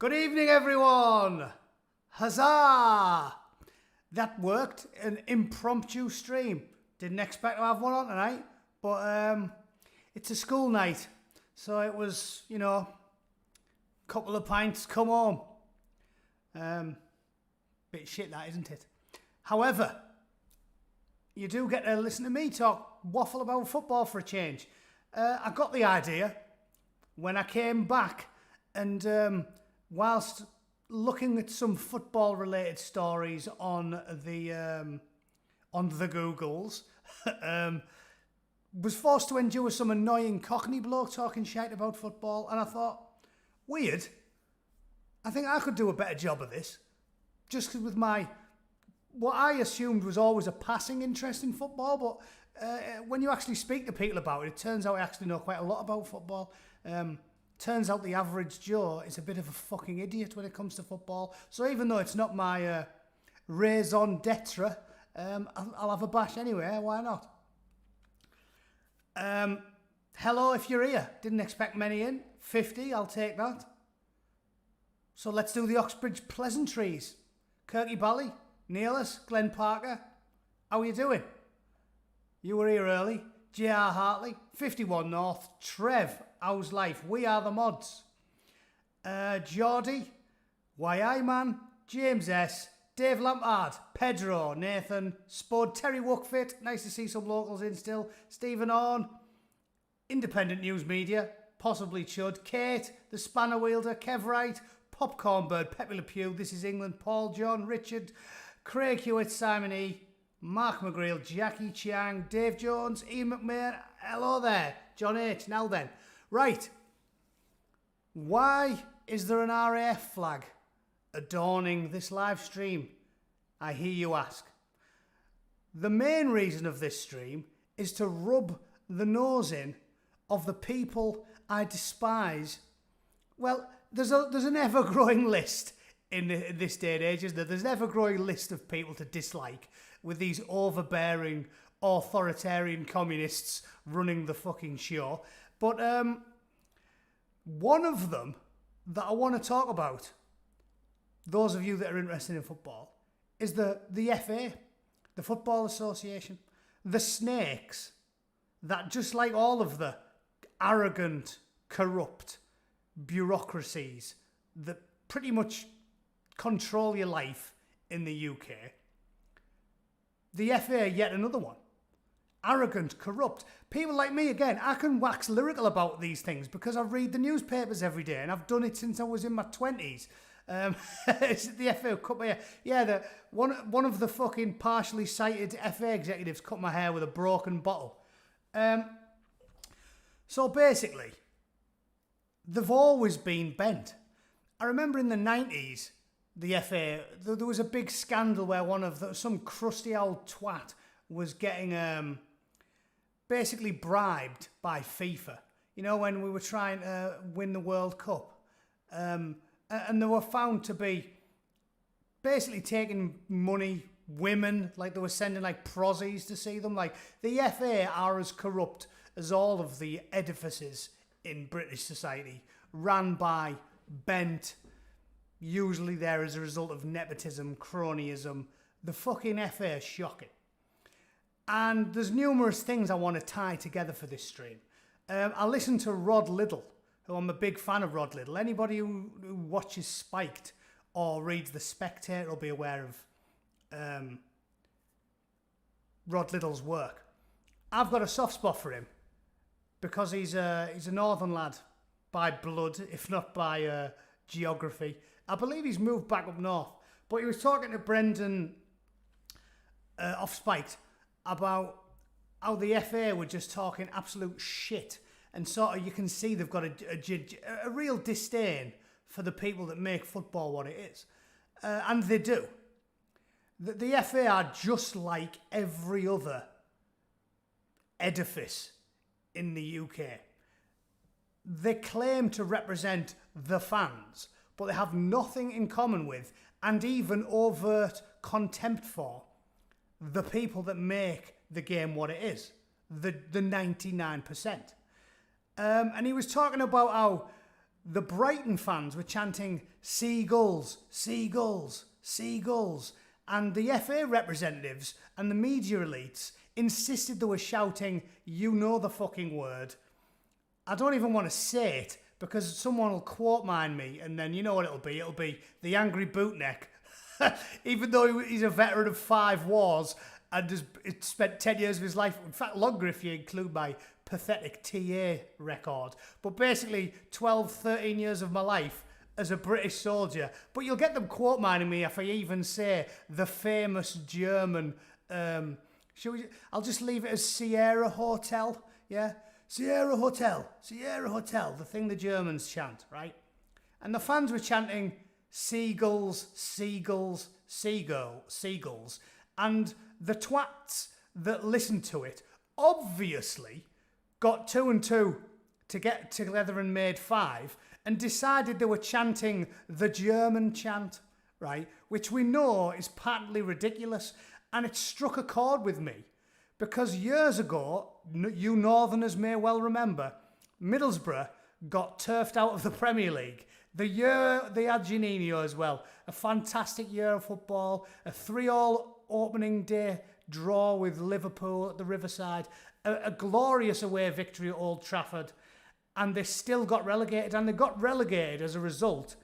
Good evening, everyone. Huzzah! That worked, an impromptu stream. Didn't expect to have one on tonight, but it's a school night. So it was, couple of pints, come home. Bit shit that, isn't it? However, you do get to listen to me talk waffle about football for a change. I got the idea when I came back and whilst looking at some football related stories on the Googles, was forced to endure some annoying Cockney bloke talking shite about football, and I thought, weird, I think I could do a better job of this, just 'cause with my, what I assumed was always a passing interest in football, but when you actually speak to people about it, it turns out I actually know quite a lot about football. Turns out the average Joe is a bit of a fucking idiot when it comes to football. So even though it's not my raison d'etre, I'll have a bash anyway. Why not? Hello, if you're here. Didn't expect many in. 50, I'll take that. So let's do the Oxbridge pleasantries. Kirky Bally, Neelis, Glenn Parker. How are you doing? You were here early. J.R. Hartley, 51 North. Trev, how's life? We are the mods. Geordie, YI Man, James S, Dave Lampard, Pedro, Nathan, Spud, Terry Wookfit, nice to see some locals in still, Stephen Orn, Independent News Media, possibly Chud, Kate, The Spanner Wielder, Kev Wright, Popcorn Bird, Pepe Le Pew, This Is England, Paul John, Richard, Craig Hewitt, Simon E, Mark McGreal, Jackie Chiang, Dave Jones, Ian McMahon, hello there, John H. Now then, right, why is there an RAF flag adorning this live stream? I hear you ask. The main reason of this stream is to rub the nose in of the people I despise. Well, there's an ever-growing list in this day and age, isn't there? There's an ever-growing list of people to dislike with these overbearing, authoritarian communists running the fucking show. But one of them that I want to talk about, those of you that are interested in football, is the FA, the Football Association. The snakes that, just like all of the arrogant, corrupt bureaucracies that pretty much control your life in the UK, the FA, yet another one. Arrogant, corrupt. People like me, again, I can wax lyrical about these things because I read the newspapers every day and I've done it since I was in my 20s. It's the FA cut my hair. Yeah, one of the fucking partially sighted FA executives cut my hair with a broken bottle. So basically, they've always been bent. I remember in the 90s, the FA, there was a big scandal where some crusty old twat was getting basically bribed by FIFA. You know, when we were trying to win the World Cup. And they were found to be basically taking money, women, like they were sending like prozzies to see them. Like, the FA are as corrupt as all of the edifices in British society, ran by, bent, usually there as a result of nepotism, cronyism. The fucking FA is shocking. And there's numerous things I want to tie together for this stream. I listened to Rod Liddle, who I'm a big fan of Rod Liddle. Anybody who watches Spiked or reads The Spectator will be aware of Rod Liddle's work. I've got a soft spot for him because he's a northern lad by blood, if not by geography. I believe he's moved back up north. But he was talking to Brendan off Spiked about how the FA were just talking absolute shit. And sort of you can see they've got a real disdain for the people that make football what it is. And they do. The FA are just like every other edifice in the UK. They claim to represent the fans, but they have nothing in common with, and even overt contempt for, the people that make the game what it is, the 99%. And he was talking about how the Brighton fans were chanting seagulls, seagulls, seagulls. And the FA representatives and the media elites insisted they were shouting, you know the fucking word. I don't even want to say it because someone will quote mine me and then you know what it'll be. It'll be the angry bootneck. Even though he's a veteran of 5 wars and has spent 10 years of his life, in fact longer if you include my pathetic TA record. But basically 12, 13 years of my life as a British soldier. But you'll get them quote mining me if I even say the famous German, I'll just leave it as Sierra Hotel, yeah? Sierra Hotel, Sierra Hotel, the thing the Germans chant, right? And the fans were chanting seagulls, seagulls, seagulls. And the twats that listened to it obviously got 2 and 2 to get together and made 5 and decided they were chanting the German chant, right? Which we know is patently ridiculous. And it struck a chord with me because years ago, you Northerners may well remember, Middlesbrough got turfed out of the Premier League. The year they had Juninho as well. A fantastic year of football. A 3-3 opening day draw with Liverpool at the Riverside. A glorious away victory at Old Trafford. And they still got relegated. And they got relegated as a result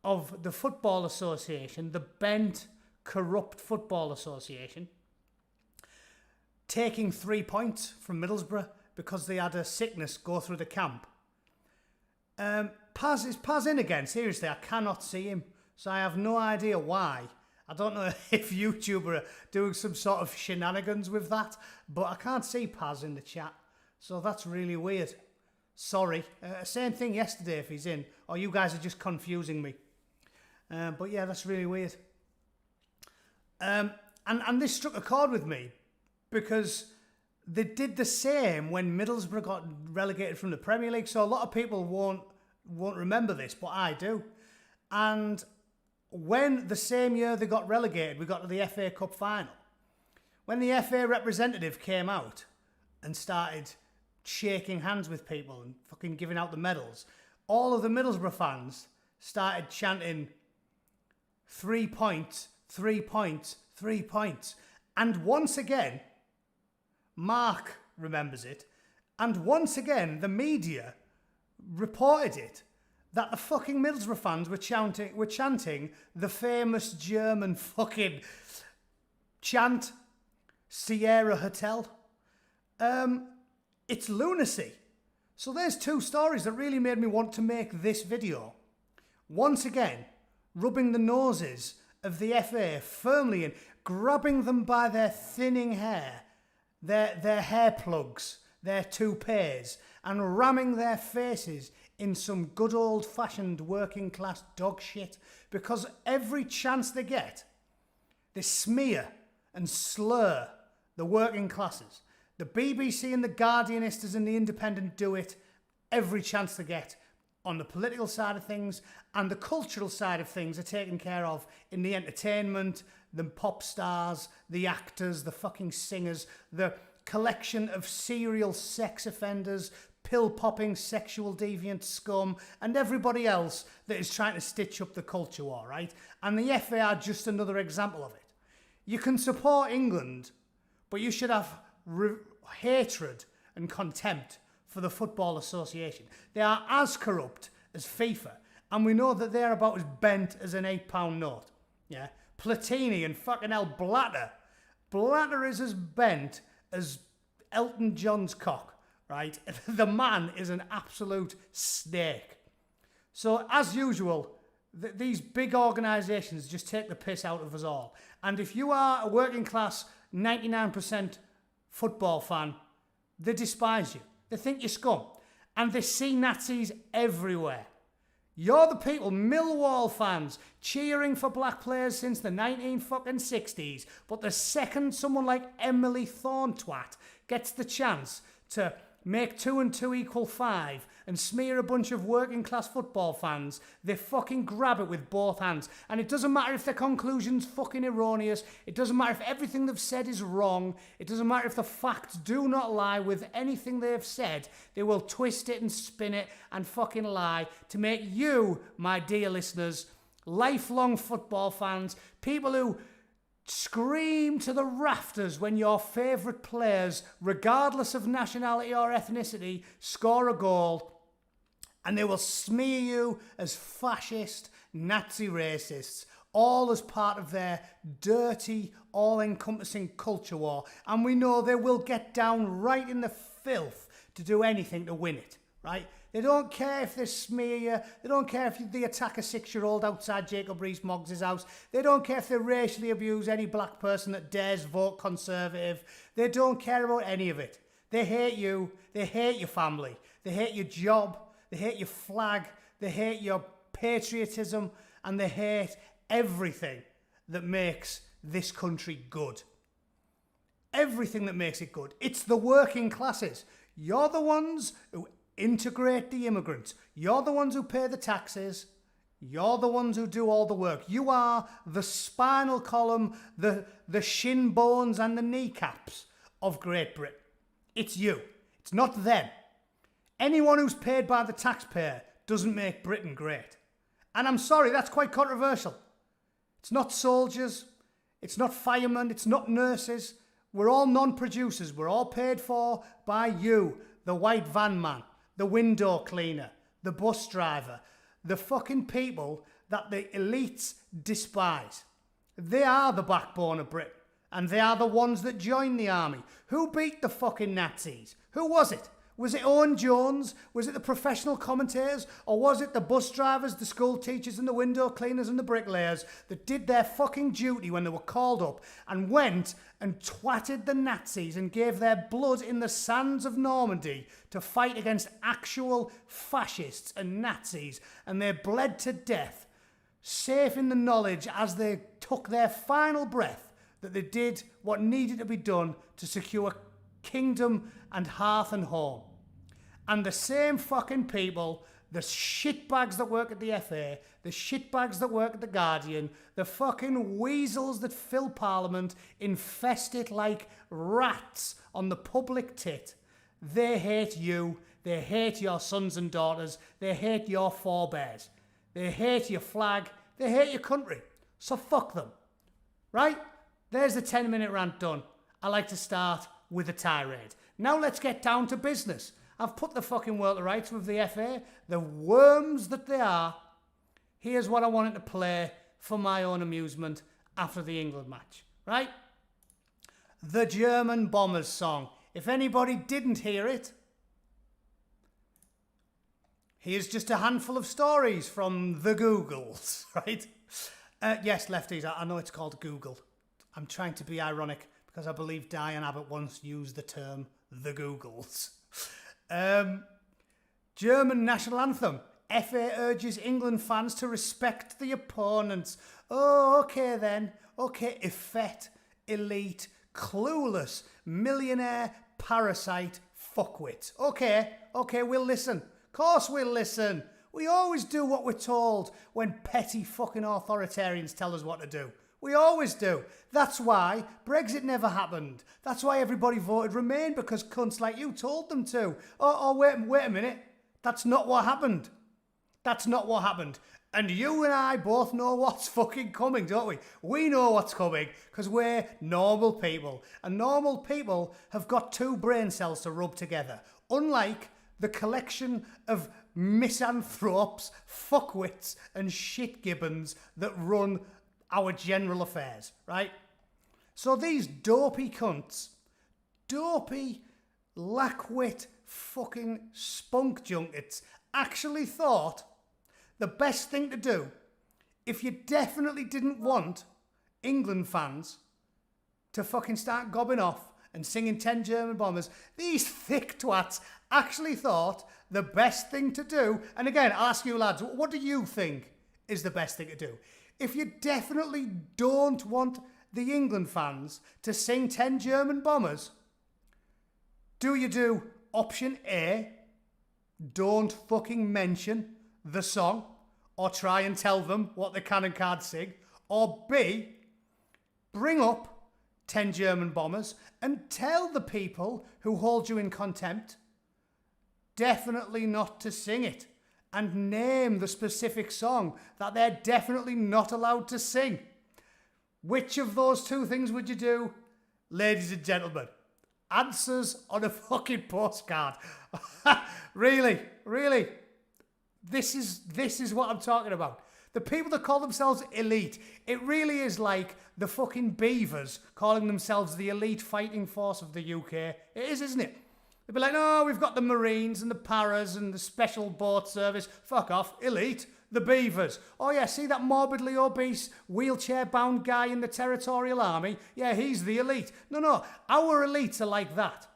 of the Football Association, the bent, corrupt Football Association, taking 3 points from Middlesbrough because they had a sickness go through the camp. Is Paz in again? Seriously, I cannot see him. So I have no idea why. I don't know if YouTube are doing some sort of shenanigans with that, but I can't see Paz in the chat. So that's really weird. Sorry. Same thing yesterday if he's in, or you guys are just confusing me. But yeah, that's really weird. And this struck a chord with me because they did the same when Middlesbrough got relegated from the Premier League. So a lot of people won't remember this, but I do. And when the same year they got relegated, we got to the FA Cup final. When the FA representative came out and started shaking hands with people and fucking giving out the medals, all of the Middlesbrough fans started chanting 3 points, 3 points, 3 points. And once again, Mark remembers it, and once again the media reported it, that the fucking Middlesbrough fans were chanting the famous German fucking chant, Sierra Hotel. It's lunacy. So there's 2 stories that really made me want to make this video. Once again, rubbing the noses of the FA firmly in, grabbing them by their thinning hair, their hair plugs, their toupees, and ramming their faces in some good old-fashioned working-class dog shit, because every chance they get, they smear and slur the working classes. The BBC and the Guardianistas and the Independent do it every chance they get. On the political side of things and the cultural side of things are taken care of in the entertainment, the pop stars, the actors, the fucking singers, the collection of serial sex offenders, pill-popping sexual deviant scum, and everybody else that is trying to stitch up the culture war, right? And the FA are just another example of it. You can support England, but you should have hatred and contempt for the Football Association. They are as corrupt as FIFA, and we know that they're about as bent as an £8 note. Yeah, Platini and fucking hell Blatter. Blatter is as bent as Elton John's cock, right? The man is an absolute snake. So as usual, these big organisations just take the piss out of us all. And if you are a working class 99% football fan, they despise you. They think you're scum. And they see Nazis everywhere. You're the people, Millwall fans, cheering for black players since the 1960s. But the second someone like Emily Thorntwat gets the chance to make 2 and 2 equal 5 and smear a bunch of working class football fans, they fucking grab it with both hands. And it doesn't matter if their conclusion's fucking erroneous. It doesn't matter if everything they've said is wrong. It doesn't matter if the facts do not lie with anything they've said. They will twist it and spin it and fucking lie to make you, my dear listeners, lifelong football fans, people who scream to the rafters when your favourite players, regardless of nationality or ethnicity, score a goal, and they will smear you as fascist, Nazi racists, all as part of their dirty, all-encompassing culture war. And we know they will get down right in the filth to do anything to win it, right? They don't care if they smear you. They don't care if they attack a 6-year-old outside Jacob Rees-Moggs' house. They don't care if they racially abuse any black person that dares vote Conservative. They don't care about any of it. They hate you. They hate your family. They hate your job. They hate your flag. They hate your patriotism. And they hate everything that makes this country good. Everything that makes it good. It's the working classes. You're the ones who integrate the immigrants. You're the ones who pay the taxes. You're the ones who do all the work. You are the spinal column, the shin bones and the kneecaps of Great Britain. It's you. It's not them. Anyone who's paid by the taxpayer doesn't make Britain great. And I'm sorry, that's quite controversial. It's not soldiers. It's not firemen. It's not nurses. We're all non-producers. We're all paid for by you, the white van man, the window cleaner, the bus driver, the fucking people that the elites despise. They are the backbone of Britain, and they are the ones that joined the army. Who beat the fucking Nazis? Who was it? Was it Owen Jones? Was it the professional commentators? Or was it the bus drivers, the school teachers and the window cleaners and the bricklayers that did their fucking duty when they were called up and went and twatted the Nazis and gave their blood in the sands of Normandy to fight against actual fascists and Nazis, and they bled to death, safe in the knowledge as they took their final breath that they did what needed to be done to secure kingdom and hearth and home. And the same fucking people, the shitbags that work at the FA, the shitbags that work at the Guardian, the fucking weasels that fill Parliament, infest it like rats on the public tit, they hate you, they hate your sons and daughters, they hate your forebears, they hate your flag, they hate your country. So fuck them. Right? There's the 10-minute rant done. I like to start with a tirade. Now let's get down to business. I've put the fucking world to rights with the FA, the worms that they are. Here's what I wanted to play for my own amusement after the England match, right? The German Bombers song. If anybody didn't hear it, here's just a handful of stories from the Googles, right? Yes, lefties, I know it's called Google. I'm trying to be ironic because I believe Diane Abbott once used the term the Googles. German national anthem. FA urges England fans to respect the opponents. Oh, okay then. Okay, effete, elite, clueless, millionaire, parasite, fuckwit. Okay, we'll listen. Of course we'll listen. We always do what we're told when petty fucking authoritarians tell us what to do. We always do. That's why Brexit never happened. That's why everybody voted Remain, because cunts like you told them to. Oh, wait a minute. That's not what happened. That's not what happened. And you and I both know what's fucking coming, don't we? We know what's coming because we're normal people. And normal people have got two brain cells to rub together. Unlike the collection of misanthropes, fuckwits and shitgibbons that run our general affairs, right? So these dopey cunts, dopey, lackwit, fucking spunk junkets actually thought the best thing to do, if you definitely didn't want England fans to fucking start gobbing off and singing 10 German Bombers, these thick twats actually thought the best thing to do, and again, I'll ask you lads, what do you think is the best thing to do? If you definitely don't want the England fans to sing 10 German Bombers, do you do option A, don't fucking mention the song or try and tell them what they can and can't sing. Or B, bring up 10 German bombers and tell the people who hold you in contempt definitely not to sing it, and name the specific song that they're definitely not allowed to sing. Which of those two things would you do? Ladies and gentlemen, answers on a fucking postcard. Really? This is what I'm talking about. The people that call themselves elite, it really is like the fucking beavers calling themselves the elite fighting force of the UK. It is, isn't it? They'd be like, no, we've got the Marines and the Paras and the Special Boat Service. Fuck off, elite, the beavers. Oh yeah, see that morbidly obese, wheelchair-bound guy in the Territorial Army? Yeah, he's the elite. No, our elites are like that.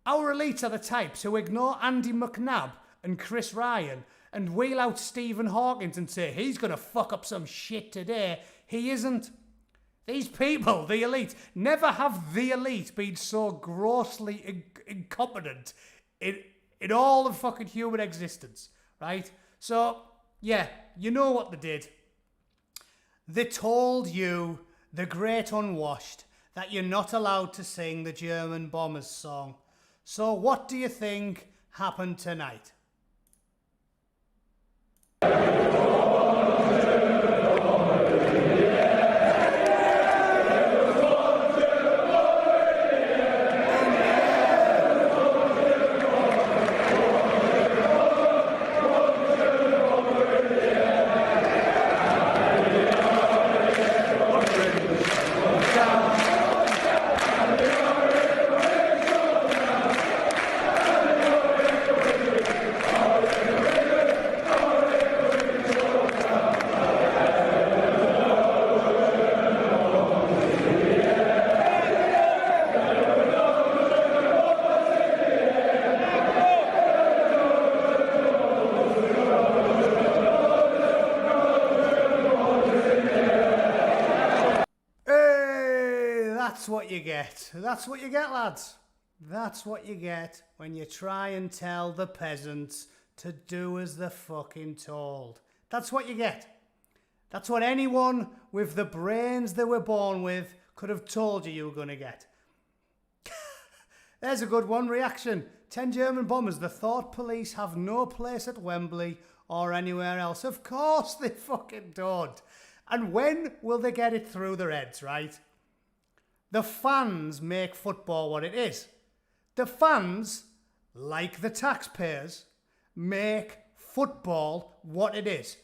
Our elites are the types who ignore Andy McNabb and Chris Ryan and wheel out Stephen Hawkins and say, he's going to fuck up some shit today. He isn't. These people, the elite, never have the elite been so grossly incompetent in all of fucking human existence, right? So, yeah, you know what they did. They told you, the great unwashed, that you're not allowed to sing the German Bombers song. So what do you think happened tonight? That's what you get. That's what you get, lads. That's what you get when you try and tell the peasants to do as they're fucking told. That's what you get. That's what anyone with the brains they were born with could have told you were going to get. There's a good one. Reaction. 10 German bombers. The thought police have no place at Wembley or anywhere else. Of course they fucking don't. And when will they get it through their heads, right? The fans make football what it is. The fans, like the taxpayers, make football what it is.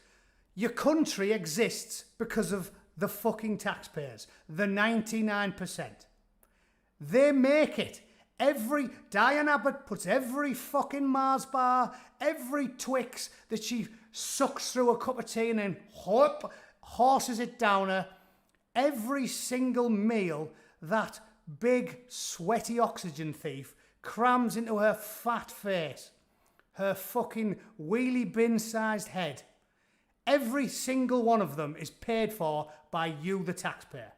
Your country exists because of the fucking taxpayers, the 99%. They make it. Diane Abbott puts every fucking Mars bar, every Twix that she sucks through a cup of tea and then horses it down her. Every single meal that big, sweaty oxygen thief crams into her fat face, her fucking wheelie bin-sized head. Every single one of them is paid for by you, the taxpayer.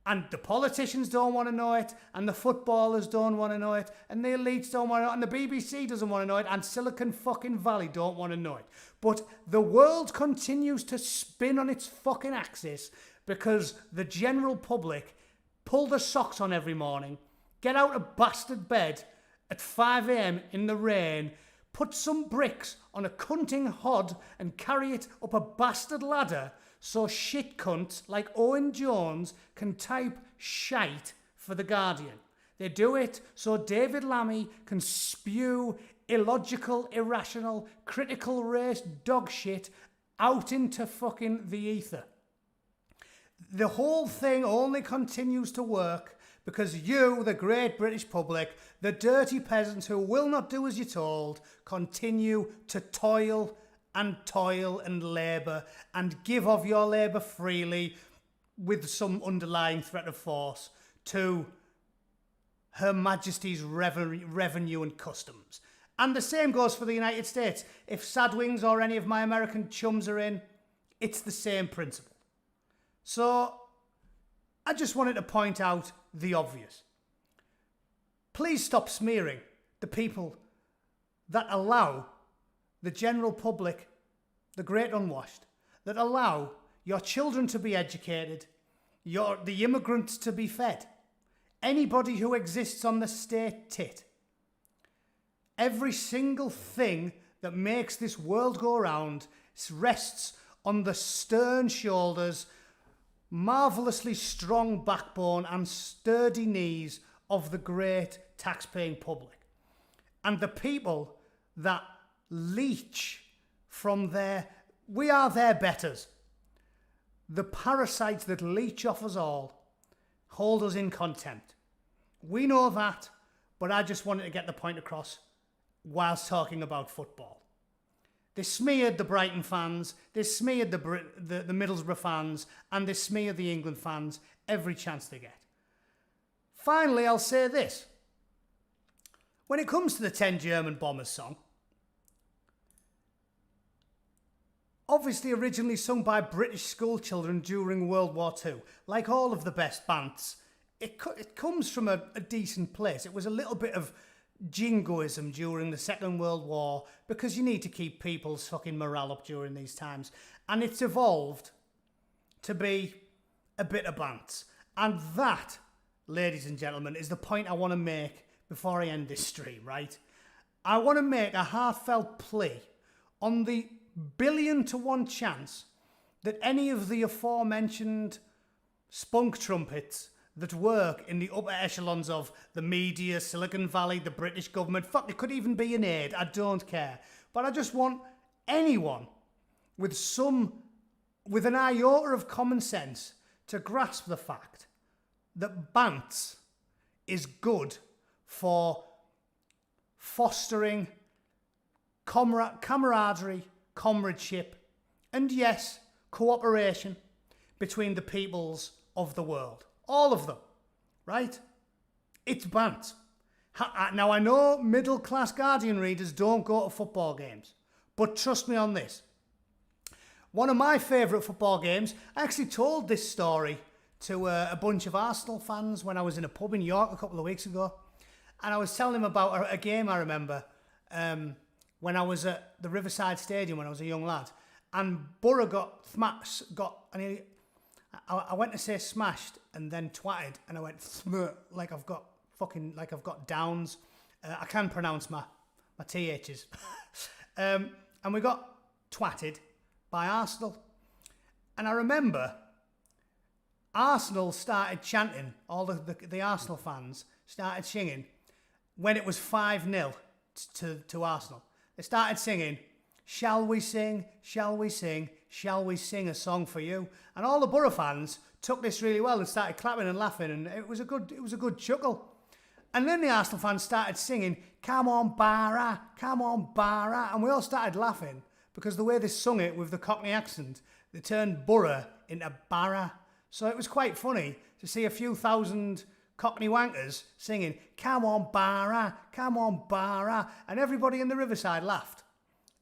And the politicians don't want to know it, and the footballers don't want to know it, and the elites don't want to know it, and the BBC doesn't want to know it, and Silicon fucking Valley don't want to know it. But the world continues to spin on its fucking axis because the general public pull their socks on every morning, get out of bastard bed at 5 a.m. in the rain, put some bricks on a cunting hod and carry it up a bastard ladder so shit cunts like Owen Jones can type shite for The Guardian. They do it so David Lammy can spew illogical, irrational, critical race dog shit out into fucking the ether. The whole thing only continues to work because you, the great British public, the dirty peasants who will not do as you're told, continue to toil and labour and give of your labour freely with some underlying threat of force to Her Majesty's Revenue and Customs. And the same goes for the United States. If Sadwings or any of my American chums are in, it's the same principle. So, I just wanted to point out the obvious. Please stop smearing the people that allow the general public, the great unwashed, that allow your children to be educated, the immigrants to be fed, anybody who exists on the state tit. Every single thing that makes this world go round rests on the stern shoulders, marvellously strong backbone and sturdy knees of the great tax-paying public. And the people that leech from we are their betters. The parasites that leech off us all hold us in contempt. We know that, but I just wanted to get the point across whilst talking about football. They smeared the Brighton fans, they smeared the Middlesbrough fans, and they smeared the England fans every chance they get. Finally, I'll say this. When it comes to the 10 German Bombers song, obviously originally sung by British schoolchildren during World War II, like all of the best bands, it comes from a decent place. It was a little bit of jingoism during the Second World War because you need to keep people's fucking morale up during these times. And it's evolved to be a bit of bants. And that, ladies and gentlemen, is the point I want to make before I end this stream, right? I want to make a heartfelt plea on the 1,000,000,000 chance that any of the aforementioned spunk trumpets that work in the upper echelons of the media, Silicon Valley, the British government, fuck, it could even be an aide, I don't care. But I just want anyone with an iota of common sense to grasp the fact that bants is good for fostering camaraderie, comradeship, and yes, cooperation between the peoples of the world. All of them, right? It's bant. Now, I know middle-class Guardian readers don't go to football games, but trust me on this. One of my favourite football games, I actually told this story to a bunch of Arsenal fans when I was in a pub in York a couple of weeks ago, and I was telling them about a game I remember when I was at the Riverside Stadium when I was a young lad, and Borough I went to say smashed and then twatted, and I went like I've got downs. I can pronounce my THs. And we got twatted by Arsenal. And I remember Arsenal started chanting, all the Arsenal fans started singing when it was 5-0 to Arsenal. They started singing, "Shall we sing, shall we sing, shall we sing a song for you?" And all the Borough fans took this really well and started clapping and laughing, and it was a good chuckle. And then the Arsenal fans started singing, "Come on, Barra, come on, Barra," and we all started laughing because the way they sung it with the Cockney accent, they turned Borough into Barra. So it was quite funny to see a few thousand Cockney wankers singing, "Come on, Barra, come on, Barra," and everybody in the Riverside laughed.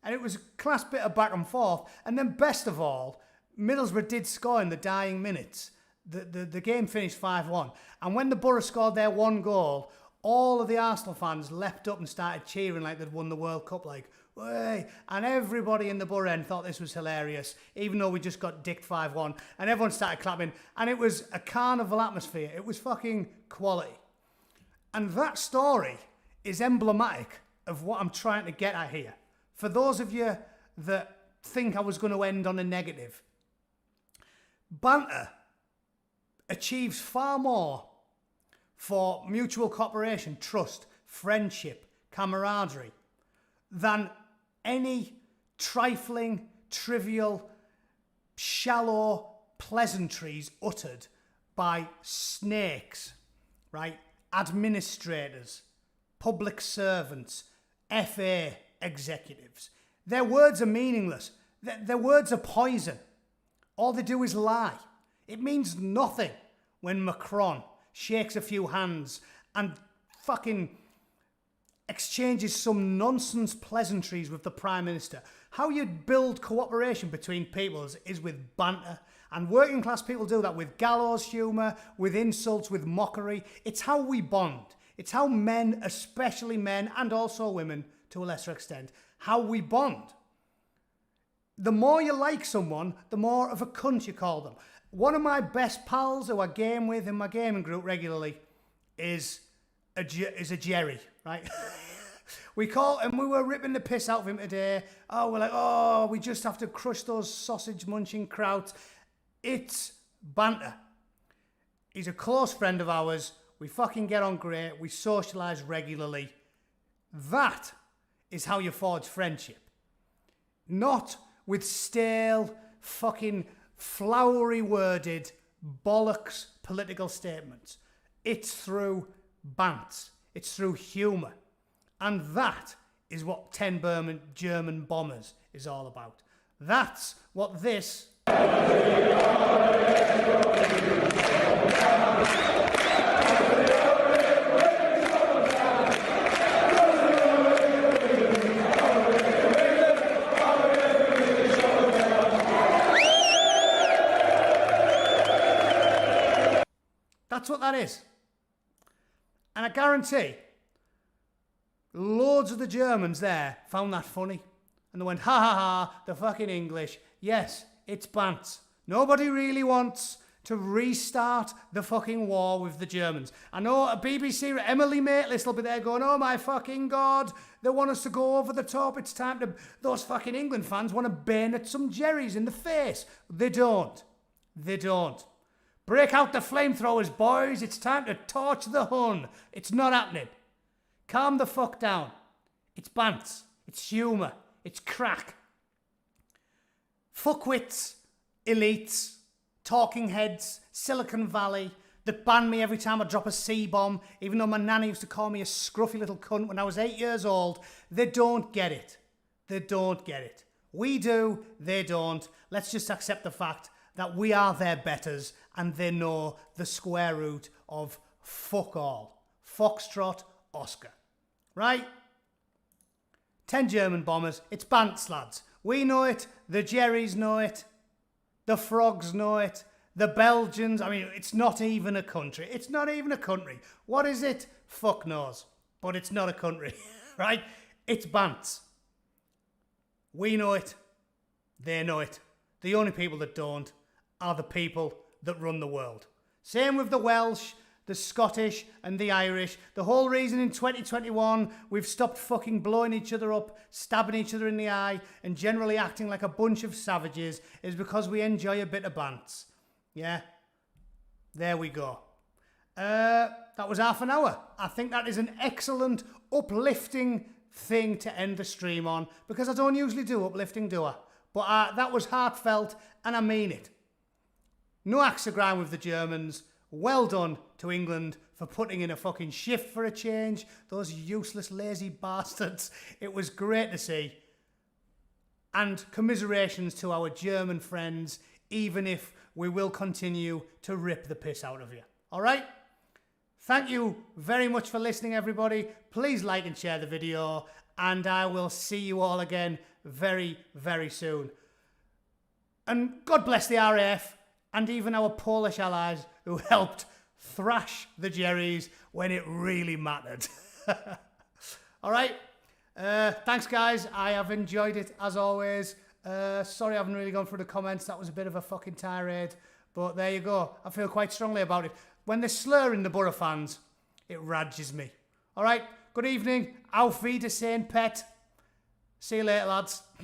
And it was a class bit of back and forth. And then best of all, Middlesbrough did score in the dying minutes. The game finished 5-1. And when the Borough scored their one goal, all of the Arsenal fans leapt up and started cheering like they'd won the World Cup, like, "Way!" And everybody in the Borough end thought this was hilarious, even though we just got dicked 5-1. And everyone started clapping. And it was a carnival atmosphere. It was fucking quality. And that story is emblematic of what I'm trying to get at here. For those of you that think I was going to end on a negative, banter achieves far more for mutual cooperation, trust, friendship, camaraderie than any trifling, trivial, shallow pleasantries uttered by snakes, right? Administrators, public servants, FA executives. Their words are meaningless. Their words are poison. All they do is lie. It means nothing when Macron shakes a few hands and fucking exchanges some nonsense pleasantries with the Prime Minister. How you build cooperation between peoples is with banter. And working class people do that with gallows humour, with insults, with mockery. It's how we bond. It's how men, especially men and also women, to a lesser extent, how we bond. The more you like someone, the more of a cunt you call them. One of my best pals who I game with in my gaming group regularly is a Jerry, right? We were ripping the piss out of him today. Oh, we're like, oh, we just have to crush those sausage munching krauts. It's banter. He's a close friend of ours. We fucking get on great. We socialise regularly. That is how you forge friendship. Not with stale, fucking flowery worded bollocks political statements. It's through bants. It's through humour. And that is what 10 German bombers is all about. That's what this... That's what that is. And I guarantee loads of the Germans there found that funny. And they went, ha ha ha, the fucking English. Yes, it's bants. Nobody really wants to restart the fucking war with the Germans. I know a BBC, Emily Maitlis will be there going, oh my fucking God, they want us to go over the top. It's time to, those fucking England fans want to bayonet some Jerrys in the face. They don't. They don't. Break out the flamethrowers, boys. It's time to torch the Hun. It's not happening. Calm the fuck down. It's bants. It's humour. It's crack. Fuckwits, elites, talking heads, Silicon Valley, that ban me every time I drop a C-bomb, even though my nanny used to call me a scruffy little cunt when I was 8 years old. They don't get it. They don't get it. We do, they don't. Let's just accept the fact that we are their betters and they know the square root of fuck all. Foxtrot, Oscar. Right? 10 German bombers. It's bants, lads. We know it. The Jerrys know it. The Frogs know it. The Belgians. I mean, it's not even a country. It's not even a country. What is it? Fuck knows. But it's not a country. Right? It's bants. We know it. They know it. The only people that don't are the people that run the world. Same with the Welsh, the Scottish and the Irish. The whole reason in 2021 we've stopped fucking blowing each other up, stabbing each other in the eye and generally acting like a bunch of savages is because we enjoy a bit of bants. Yeah? There we go. That was half an hour. I think that is an excellent, uplifting thing to end the stream on because I don't usually do uplifting, do I? But that was heartfelt and I mean it. No axe to grind with the Germans. Well done to England for putting in a fucking shift for a change. Those useless, lazy bastards. It was great to see. And commiserations to our German friends, even if we will continue to rip the piss out of you. All right? Thank you very much for listening, everybody. Please like and share the video. And I will see you all again very, very soon. And God bless the RAF. And even our Polish allies who helped thrash the Jerrys when it really mattered. All right. Thanks, guys. I have enjoyed it, as always. Sorry I haven't really gone through the comments. That was a bit of a fucking tirade. But there you go. I feel quite strongly about it. When they're slurring the Borough fans, it rages me. All right. Good evening. Auf Wiedersehen, pet. See you later, lads.